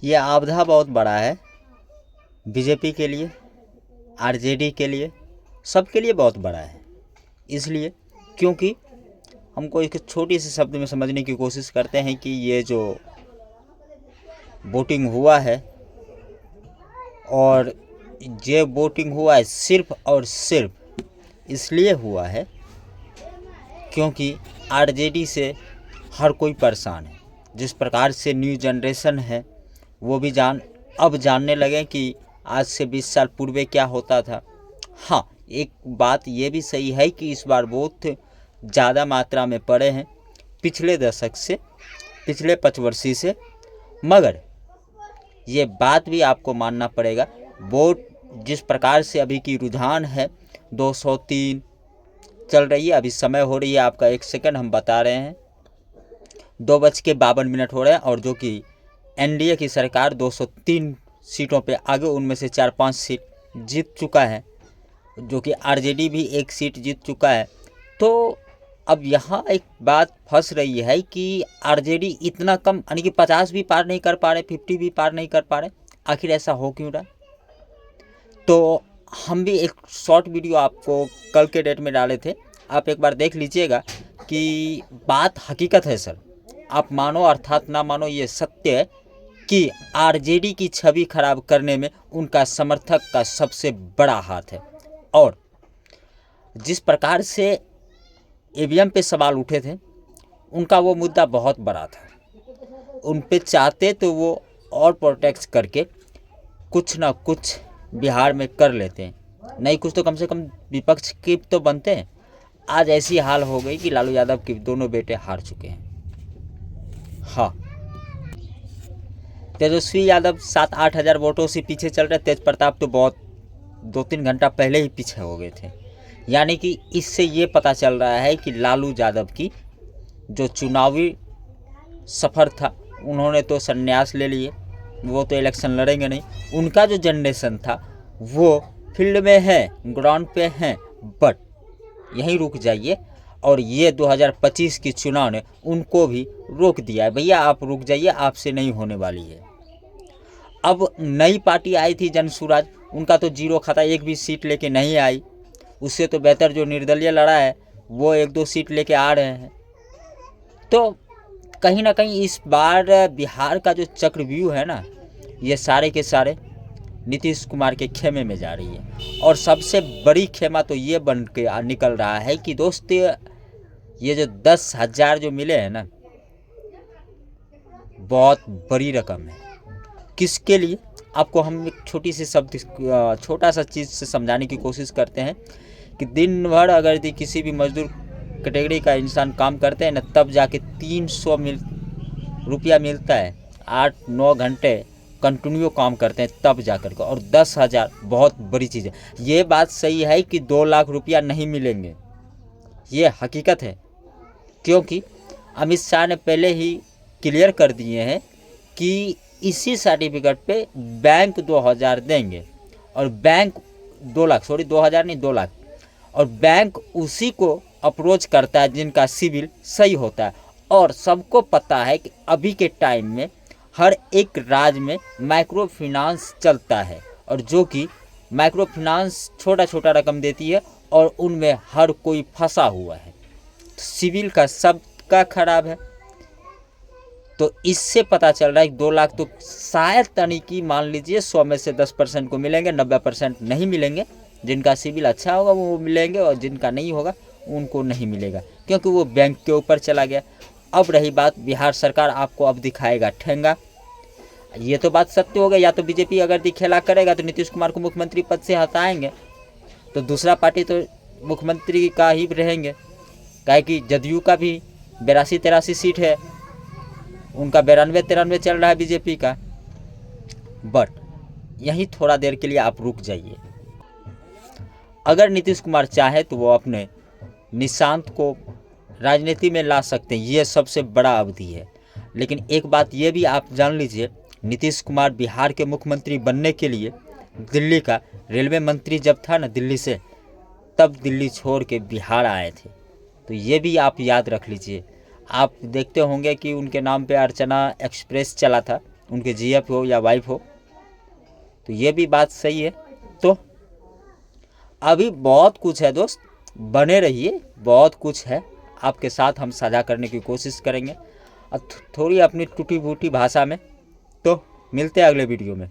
ये आपदा बहुत बड़ा है, बीजेपी के लिए, आरजेडी के लिए, सबके लिए बहुत बड़ा है। इसलिए क्योंकि हमको एक छोटी सी शब्द में समझने की कोशिश करते हैं कि ये जो वोटिंग हुआ है और ये वोटिंग हुआ है सिर्फ और सिर्फ इसलिए हुआ है क्योंकि आरजेडी से हर कोई परेशान है। जिस प्रकार से न्यू जनरेशन है वो भी अब जानने लगे कि आज से 20 साल पूर्व क्या होता था। हाँ, एक बात ये भी सही है कि इस बार बहुत ज़्यादा मात्रा में पड़े हैं पिछले दशक से, पिछले 5 वर्षीय से। मगर ये बात भी आपको मानना पड़ेगा, वोट जिस प्रकार से अभी की रुझान है 203 चल रही है। अभी समय हो रही है आपका 1 सेकंड, हम बता रहे हैं 2:52 हो रहे हैं। और जो कि एनडीए की सरकार 203 सीटों पे आगे, उनमें से 4-5 सीट जीत चुका है, जो कि आरजेडी भी 1 सीट जीत चुका है। तो अब यहाँ एक बात फंस रही है कि आरजेडी इतना कम, यानी कि 50 भी पार नहीं कर पा रहे, 50 भी पार नहीं कर पा रहे। आखिर ऐसा हो क्यों रहा? तो हम भी एक शॉर्ट वीडियो आपको कल के डेट में डाले थे, आप एक बार देख लीजिएगा कि बात हकीकत है सर। आप मानो अर्थात ना मानो, ये सत्य है कि आरजेडी की छवि खराब करने में उनका समर्थक का सबसे बड़ा हाथ है। और जिस प्रकार से ईवीएम पे सवाल उठे थे, उनका वो मुद्दा बहुत बड़ा था। उन पे चाहते तो वो और प्रोटेक्ट करके कुछ ना कुछ बिहार में कर लेते हैं, नहीं कुछ तो कम से कम विपक्ष के तो बनते हैं। आज ऐसी हाल हो गई कि लालू यादव के दोनों बेटे हार चुके हैं। हाँ, तेजस्वी यादव 7-8 हज़ार वोटों से पीछे चल रहे। तेज प्रताप तो बहुत 2-3 घंटा पहले ही पीछे हो गए थे। यानी कि इससे ये पता चल रहा है कि लालू यादव की जो चुनावी सफ़र था, उन्होंने तो संन्यास ले लिए, वो तो इलेक्शन लड़ेंगे नहीं। उनका जो जनरेशन था वो फील्ड में है, ग्राउंड पे हैं, बट यहीं रुक जाइए। और ये 2025 की चुनाव ने उनको भी रोक दिया है, भैया आप रुक जाइए, आपसे नहीं होने वाली है। अब नई पार्टी आई थी जनसुराज, उनका तो जीरो खाता, 1 भी सीट लेके नहीं आई। उससे तो बेहतर जो निर्दलीय लड़ा है वो 1-2 सीट लेके आ रहे हैं। तो कहीं ना कहीं इस बार बिहार का जो चक्रव्यूह है ना, ये सारे के सारे नीतीश कुमार के खेमे में जा रही है। और सबसे बड़ी खेमा तो ये बन के निकल रहा है कि दोस्त, ये जो 10,000 जो मिले हैं ना, बहुत बड़ी रकम है। किसके लिए? आपको हम एक छोटी सी शब्द, छोटा सा चीज़ से समझाने की कोशिश करते हैं कि दिन भर अगर किसी भी मजदूर कैटेगरी का इंसान काम करते हैं ना, तब जाके 300 रुपया मिलता है। 8-9 घंटे कंटिन्यू काम करते हैं तब जा कर के, और 10,000 बहुत बड़ी चीज़ है। ये बात सही है कि 2 लाख रुपया नहीं मिलेंगे, ये हकीकत है। क्योंकि अमित शाह ने पहले ही क्लियर कर दिए हैं कि इसी सर्टिफिकेट पे बैंक 2,000 देंगे, और बैंक 2 लाख, सॉरी 2,000 नहीं 2 लाख, और बैंक उसी को अप्रोच करता है जिनका सिविल सही होता है। और सबको पता है कि अभी के टाइम में हर एक राज्य में माइक्रो फाइनेंस चलता है, और जो कि माइक्रो फाइनेंस छोटा छोटा रकम देती है, और उनमें हर कोई फंसा हुआ है। सिविल का सबका खराब है। तो इससे पता चल रहा है कि 2 लाख तो शायद तनिकी, मान लीजिए 100 में से 10% को मिलेंगे, 90% नहीं मिलेंगे। जिनका सिविल अच्छा होगा वो मिलेंगे, और जिनका नहीं होगा उनको नहीं मिलेगा, क्योंकि वो बैंक के ऊपर चला गया। अब रही बात, बिहार सरकार आपको अब दिखाएगा ठेंगा। ये तो बात सत्य हो गई, या तो बीजेपी अगर दिखेला करेगा तो नीतीश कुमार को मुख्यमंत्री पद से हटाएंगे, तो दूसरा पार्टी तो मुख्यमंत्री का ही रहेंगे। काहे कि जदयू का भी 82-83 सीट है, उनका 92-93 चल रहा है बीजेपी का। बट यहीं थोड़ा देर के लिए आप रुक जाइए। अगर नीतीश कुमार चाहे तो वो अपने निशांत को राजनीति में ला सकते हैं, ये सबसे बड़ा अवधि है। लेकिन एक बात ये भी आप जान लीजिए, नीतीश कुमार बिहार के मुख्यमंत्री बनने के लिए दिल्ली का रेलवे मंत्री जब था ना दिल्ली से, तब दिल्ली छोड़ के बिहार आए थे। तो ये भी आप याद रख लीजिए। आप देखते होंगे कि उनके नाम पे अर्चना एक्सप्रेस चला था, उनके जीएफ हो या वाइफ हो, तो ये भी बात सही है। तो अभी बहुत कुछ है दोस्त, बने रहिए, बहुत कुछ है आपके साथ हम साझा करने की कोशिश करेंगे, और थोड़ी अपनी टूटी फूटी भाषा में। तो मिलते हैं अगले वीडियो में।